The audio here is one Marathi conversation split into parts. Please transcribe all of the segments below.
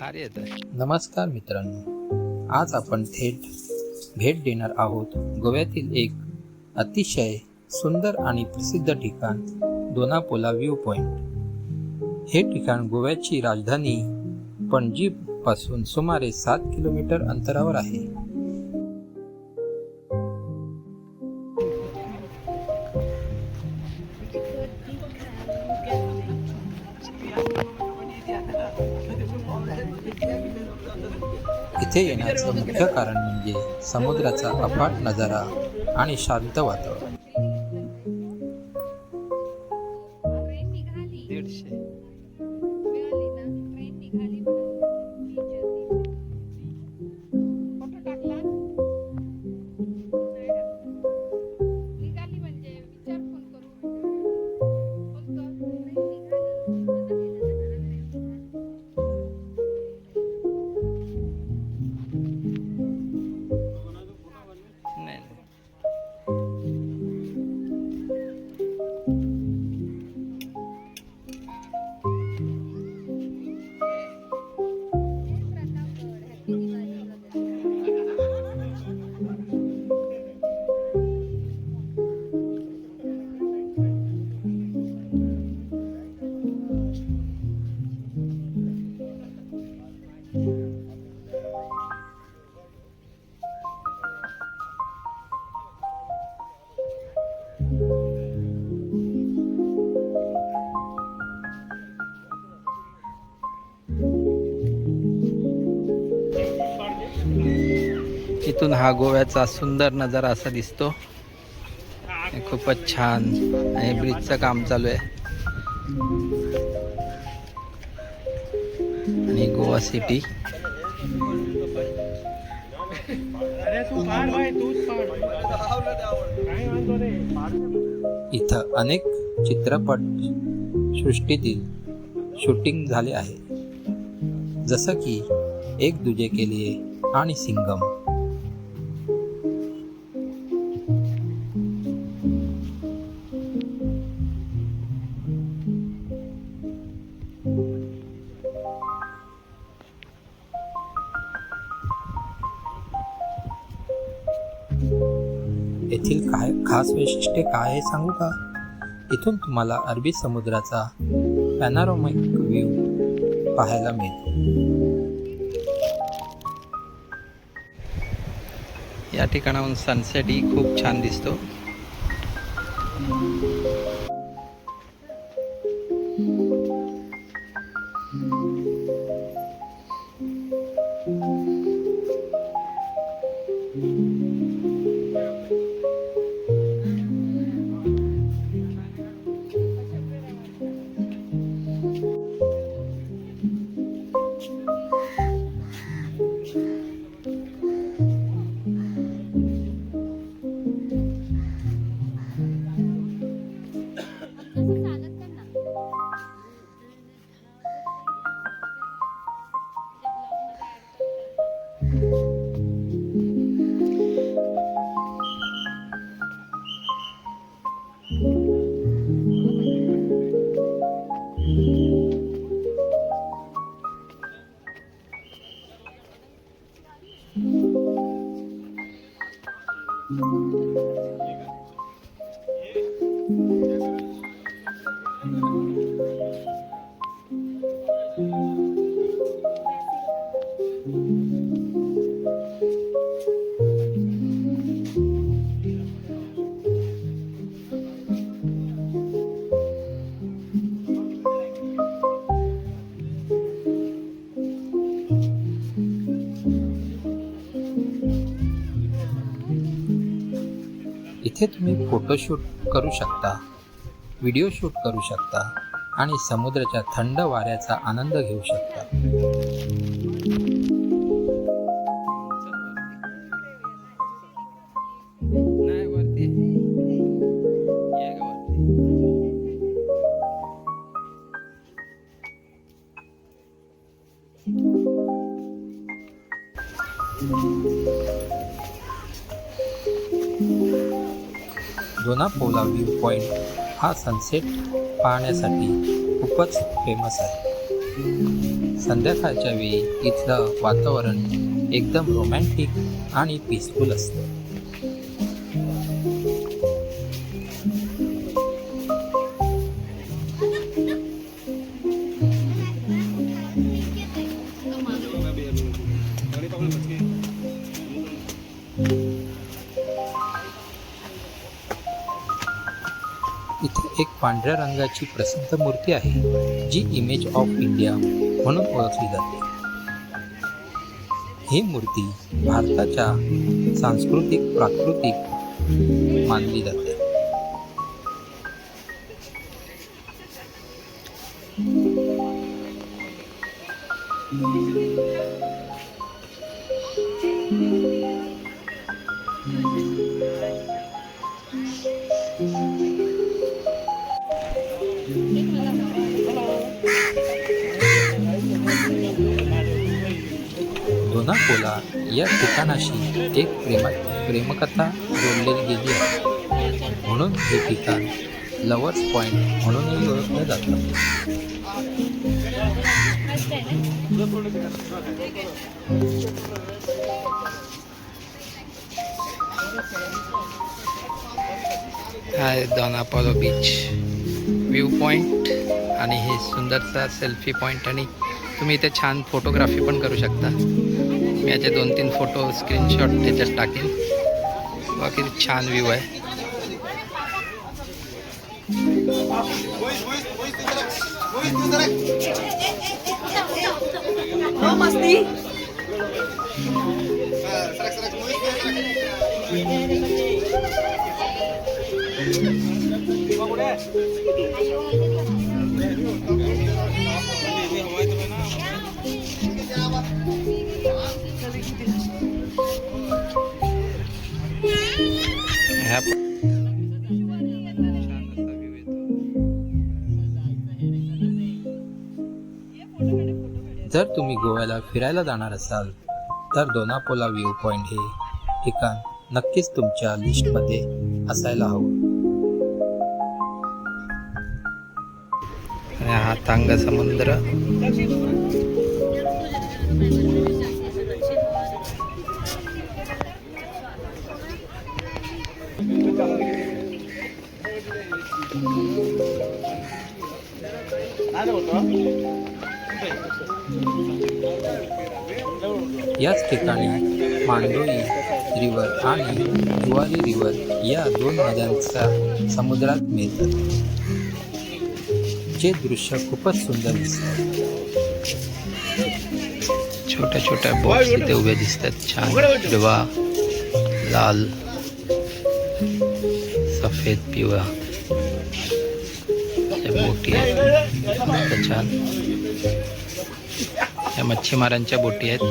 भारी येतोय। नमस्कार मित्रांनो, आज आपण थेट भेट देणार आहोत गोव्यातील एक अतिशय सुंदर आणि प्रसिद्ध ठिकाण दोनापोला व्ह्यू पॉइंट। हे ठिकाण गोव्याची राजधानी पणजी पासून सुमारे 7 किलोमीटर अंतरावर आहे। इथे येण्याचं मुख्य कारण म्हणजे समुद्राचा अफाट नजारा आणि शांत वातावरण। 150 इथून हा गोव्याचा सुंदर नजारा असा दिसतो। खूपच छान आणि ब्रिजचं काम चालू आहे आणि गोवा सिटी। इथं अनेक चित्रपट सृष्टीतील शूटिंग झाले आहे, जसं की एक दुजे के लिए आणि सिंगम। येथील काय खास वैशिष्ट्य काय आहे सांगू का? इथून तुम्हाला अरबी समुद्राचा पॅनोरामिक व्ह्यू पाहायला मिळतो। या ठिकाणाहून सनसेट ही खूप छान दिसतो। इथे तुम्ही फोटोशूट करू शकता, व्हिडिओ शूट करू शकता आणि समुद्राच्या थंड वाऱ्याचा आनंद घेऊ शकता। दोनापोला व्ह्यू पॉइंट हा सनसेट पाहण्यासाठी खूपच फेमस आहे। संध्याकाळच्या वेळी इथलं वातावरण एकदम रोमॅन्टिक आणि पीसफुल असतं. इथे एक पांढऱ्या रंगाची प्रसिद्ध मूर्ती आहे जी इमेज ऑफ इंडिया म्हणून ओळखली जाते. ही मूर्ती भारताच्या सांस्कृतिक प्राकृतिक मानली जाते. दोनापोला या ठिकाणाशी एक प्रेमकथा जोडलेली गेली आहे, म्हणून हे ठिकाण लवर्स पॉइंट म्हणूनही ओळखलं जातं. हाय दोनापोला बीच व्ह्यू पॉइंट आणि हे सुंदरसा सेल्फी पॉइंट, आणि तुम्ही इथे छान फोटोग्राफी पण करू शकता. मी याचे 2-3 फोटो स्क्रीनशॉट त्याच्यात टाकेन. बाकी छान व्ह्यू आहे. जर तुम्ही गोव्याला फिरायला जाणार असाल तर दोनापोला व्ह्यू पॉइंट हे ठिकाण नक्कीच तुमच्या लिस्टमध्ये असायला हवं. आणि हा तांगा समुद्र, याच ठिकाणी मांडोई रिव्हर आणि जुआरी रिव्हर या 2 नद्यांचा समुद्रात मिळतात, जे दृश्य खूपच सुंदर दिसतं. छोट्या छोट्या बोट्स इथे उभ्या दिसतात, छान हिरवा, लाल, सफेद, पिवळा बोटी आहेत छान. या मच्छीमारांच्या बोटी आहेत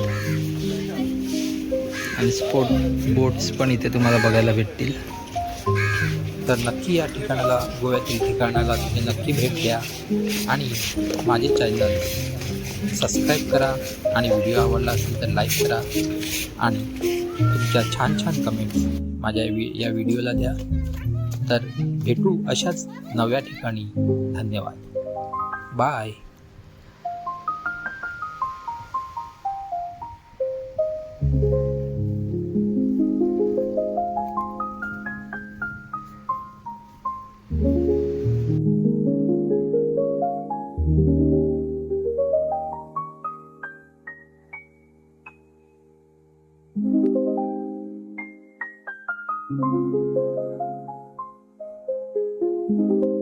आणि स्पोर्ट बोट्स पण इथे तुम्हाला बघायला भेटतील. तर नक्की या ठिकाणाला, गोव्यातील ठिकाणाला तुम्ही नक्की भेट द्या आणि माझे चॅनल सबस्क्राईब करा आणि व्हिडिओ आवडला असेल तर लाईक करा आणि तुमच्या छान छान कमेंट्स माझ्या या व्हिडिओला द्या. तर भेटू अशाच नव्या ठिकाणी. धन्यवाद. बाय. Thank you.